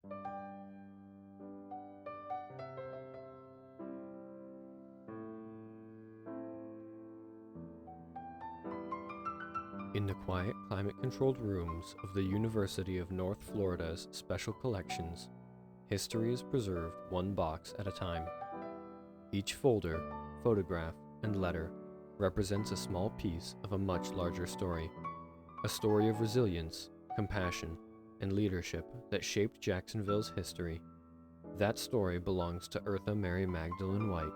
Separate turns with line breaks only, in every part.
In the quiet, climate-controlled rooms of the University of North Florida's Special Collections, history is preserved one box at a time. Each folder, photograph, and letter represents a small piece of a much larger story. A story of resilience, compassion, and leadership that shaped Jacksonville's history. That story belongs to Eartha Mary Magdalene White,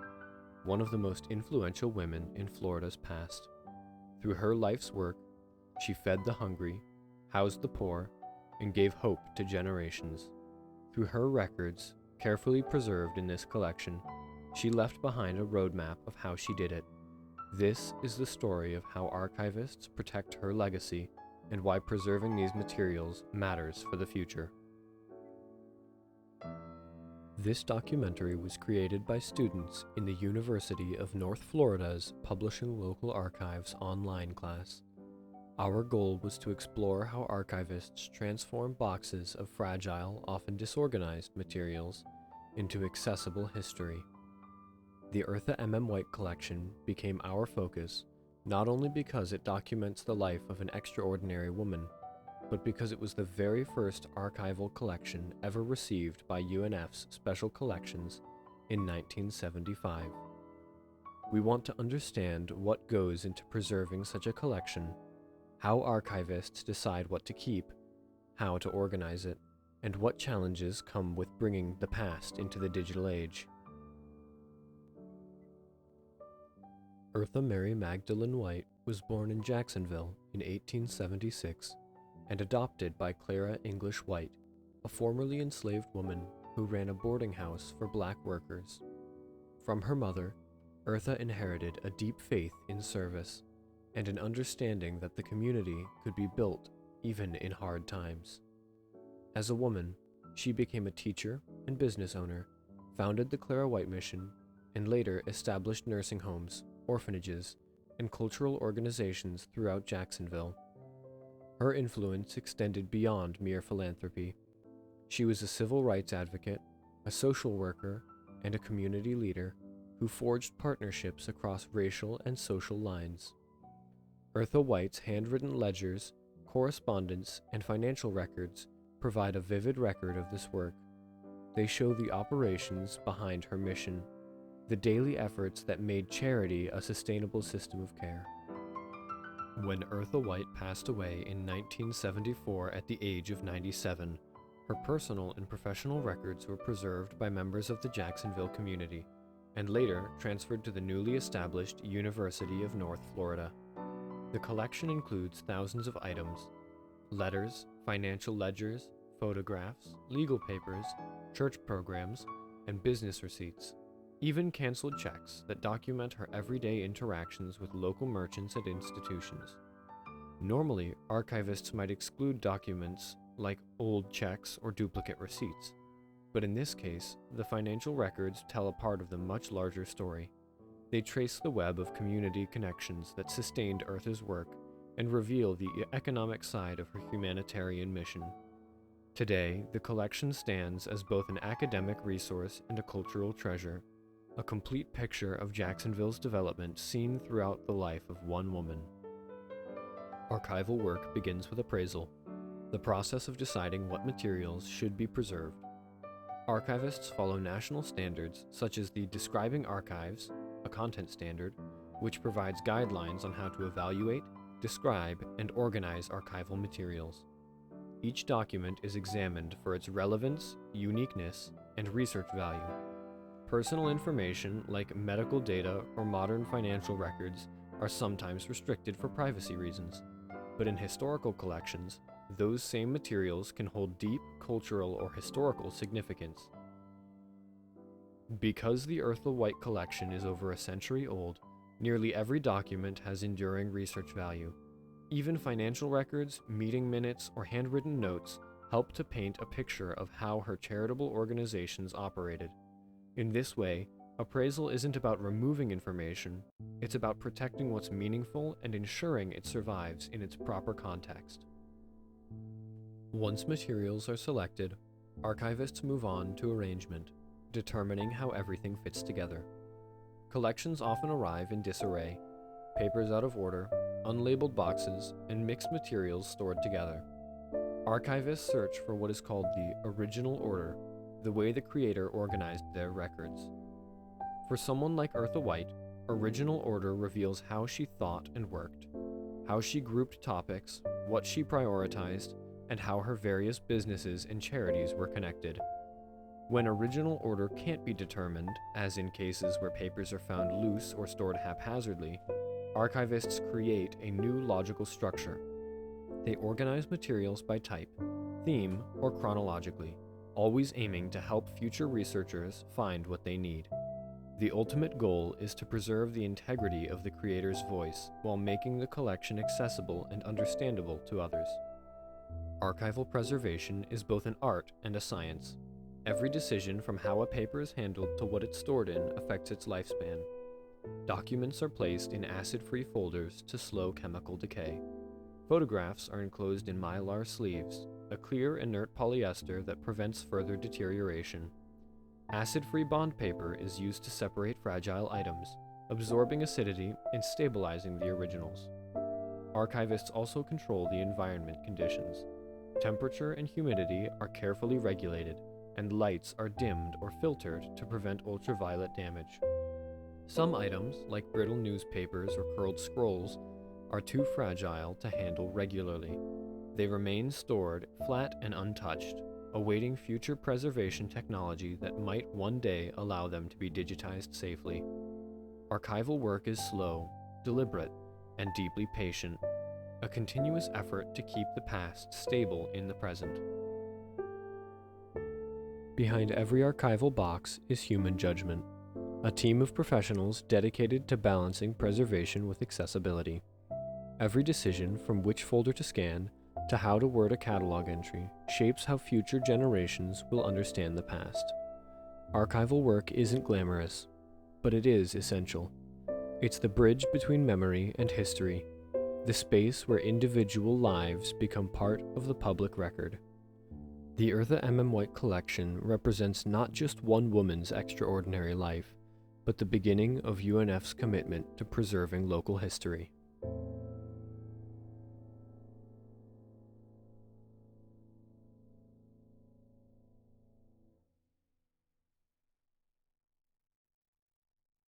one of the most influential women in Florida's past. Through her life's work, she fed the hungry, housed the poor, and gave hope to generations. Through her records, carefully preserved in this collection, she left behind a roadmap of how she did it. This is the story of how archivists protect her legacy and why preserving these materials matters for the future. This documentary was created by students in the University of North Florida's Publishing Local Archives online class. Our goal was to explore how archivists transform boxes of fragile, often disorganized materials into accessible history. The Eartha M.M. White collection became our focus not only because it documents the life of an extraordinary woman, but because it was the very first archival collection ever received by UNF's Special Collections in 1975. We want to understand what goes into preserving such a collection, how archivists decide what to keep, how to organize it, and what challenges come with bringing the past into the digital age. Eartha Mary Magdalene White was born in Jacksonville in 1876 and adopted by Clara English White, a formerly enslaved woman who ran a boarding house for black workers. From her mother, Eartha inherited a deep faith in service and an understanding that the community could be built even in hard times. As a woman, she became a teacher and business owner, founded the Clara White Mission, and later established nursing homes, orphanages, and cultural organizations throughout Jacksonville. Her influence extended beyond mere philanthropy. She was a civil rights advocate, a social worker, and a community leader who forged partnerships across racial and social lines. Eartha White's handwritten ledgers, correspondence, and financial records provide a vivid record of this work. They show the operations behind her mission, the daily efforts that made charity a sustainable system of care. When Eartha White passed away in 1974 at the age of 97, her personal and professional records were preserved by members of the Jacksonville community, and later transferred to the newly established University of North Florida. The collection includes thousands of items: letters, financial ledgers, photographs, legal papers, church programs, and business receipts, even canceled checks that document her everyday interactions with local merchants and institutions. Normally, archivists might exclude documents like old checks or duplicate receipts, but in this case, the financial records tell a part of the much larger story. They trace the web of community connections that sustained Eartha's work and reveal the economic side of her humanitarian mission. Today, the collection stands as both an academic resource and a cultural treasure, a complete picture of Jacksonville's development seen throughout the life of one woman. Archival work begins with appraisal, the process of deciding what materials should be preserved. Archivists follow national standards such as the Describing Archives, a content standard, which provides guidelines on how to evaluate, describe, and organize archival materials. Each document is examined for its relevance, uniqueness, and research value. Personal information like medical data or modern financial records are sometimes restricted for privacy reasons, but in historical collections, those same materials can hold deep cultural or historical significance. Because the Eartha White collection is over a century old, nearly every document has enduring research value. Even financial records, meeting minutes, or handwritten notes help to paint a picture of how her charitable organizations operated. In this way, appraisal isn't about removing information, it's about protecting what's meaningful and ensuring it survives in its proper context. Once materials are selected, archivists move on to arrangement, determining how everything fits together. Collections often arrive in disarray, papers out of order, unlabeled boxes, and mixed materials stored together. Archivists search for what is called the original order, the way the creator organized their records. For someone like Eartha White, original order reveals how she thought and worked, how she grouped topics, what she prioritized, and how her various businesses and charities were connected. When original order can't be determined, as in cases where papers are found loose or stored haphazardly, archivists create a new logical structure. They organize materials by type, theme, or chronologically, always aiming to help future researchers find what they need. The ultimate goal is to preserve the integrity of the creator's voice while making the collection accessible and understandable to others. Archival preservation is both an art and a science. Every decision from how a paper is handled to what it's stored in affects its lifespan. Documents are placed in acid-free folders to slow chemical decay. Photographs are enclosed in mylar sleeves, a clear inert polyester that prevents further deterioration. Acid-free bond paper is used to separate fragile items, absorbing acidity and stabilizing the originals. Archivists also control the environment conditions. Temperature and humidity are carefully regulated, and lights are dimmed or filtered to prevent ultraviolet damage. Some items, like brittle newspapers or curled scrolls, are too fragile to handle regularly. They remain stored flat and untouched, awaiting future preservation technology that might one day allow them to be digitized safely. Archival work is slow, deliberate, and deeply patient, a continuous effort to keep the past stable in the present. Behind every archival box is human judgment, a team of professionals dedicated to balancing preservation with accessibility. Every decision, from which folder to scan to how to word a catalog entry, shapes how future generations will understand the past. Archival work isn't glamorous, but it is essential. It's the bridge between memory and history, the space where individual lives become part of the public record. The Eartha M.M. White collection represents not just one woman's extraordinary life, but the beginning of UNF's commitment to preserving local history.